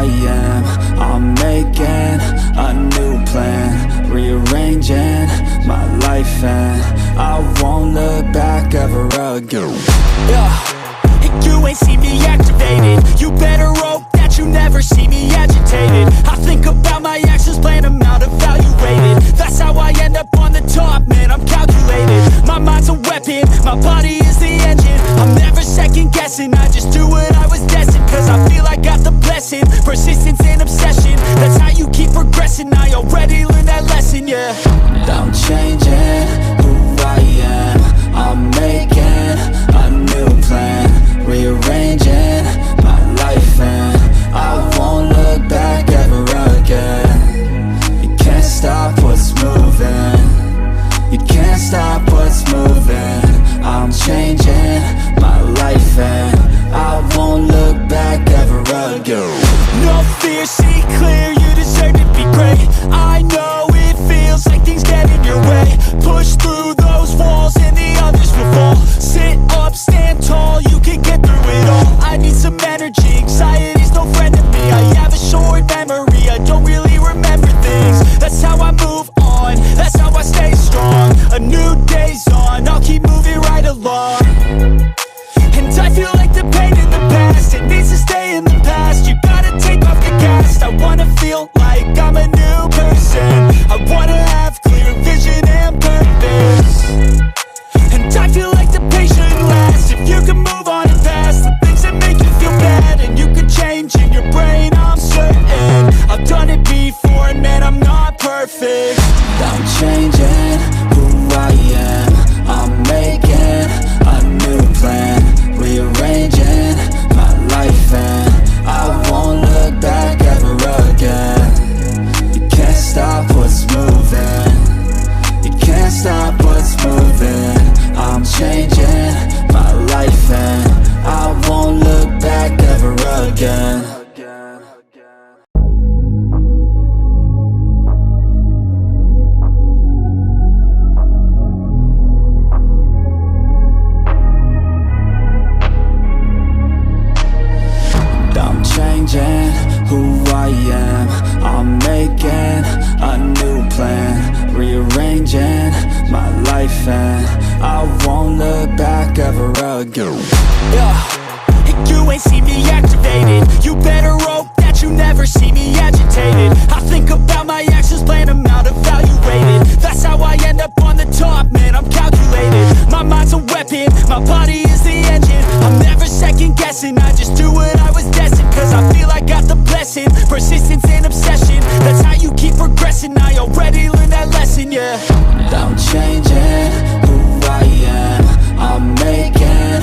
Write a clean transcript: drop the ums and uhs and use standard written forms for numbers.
am. I'm making a new plan, rearranging my life, and I won't look back ever again. You ain't see me activated. You better hope that you never see me agitated. I think about my actions, plan them out, evaluated. That's how I end up on the top, man, I'm calculated. My mind's a weapon, my body is the engine. I'm never second guessing, I just do what I was destined. Cause I feel I got the blessing, persistence and obsession. That's how you keep progressing, I already learned that lesson, yeah. I'm changing who I am. I'm making a new plan, rearranging my life, and I won't look back ever again. You can't stop what's moving, you can't stop what's moving. I'm changing my life, and I won't look back ever again. No fear, see clear, you deserve to be great. I know it feels like things get in your way. Push through those walls and the others will fall. Sit up, stand tall, you can get through it all. I need some energy, anxiety's no friend to me. I have a short memory, I don't really remember things. That's how I move on, that's how I stay strong. A new day's on, I'll keep moving right along. And I feel like the pain in the past, it needs to stay in the past. You gotta take off the cast. I wanna feel like I'm a new person. I wanna have clear vision and purpose. And I feel like the pain shouldn't last. If you can move on and past the things that make you feel bad, and you can change in your brain, I'm certain. I've done it before and man, I'm not perfect. I'm changing who I am. I'm making a new plan, rearranging my life, and I won't look back ever again. You can't stop what's moving, you can't stop what's moving. I'm changing my life, and I won't look back ever again. I'm changing who I am. I'm making a new plan, rearranging my life, and I won't look back ever again. You ain't see me activated. You better hope that you never see me agitated. I think about my actions, plan them out, evaluated. That's how I end up on the top, man, I'm calculated. My mind's a weapon, my body is the engine. I'm never second guessing, I just do what I was destined. Cause I feel I got the blessing, persistence and obsession. That's how you keep progressing, I already learned that lesson, yeah. I'm changing who I am. I'm making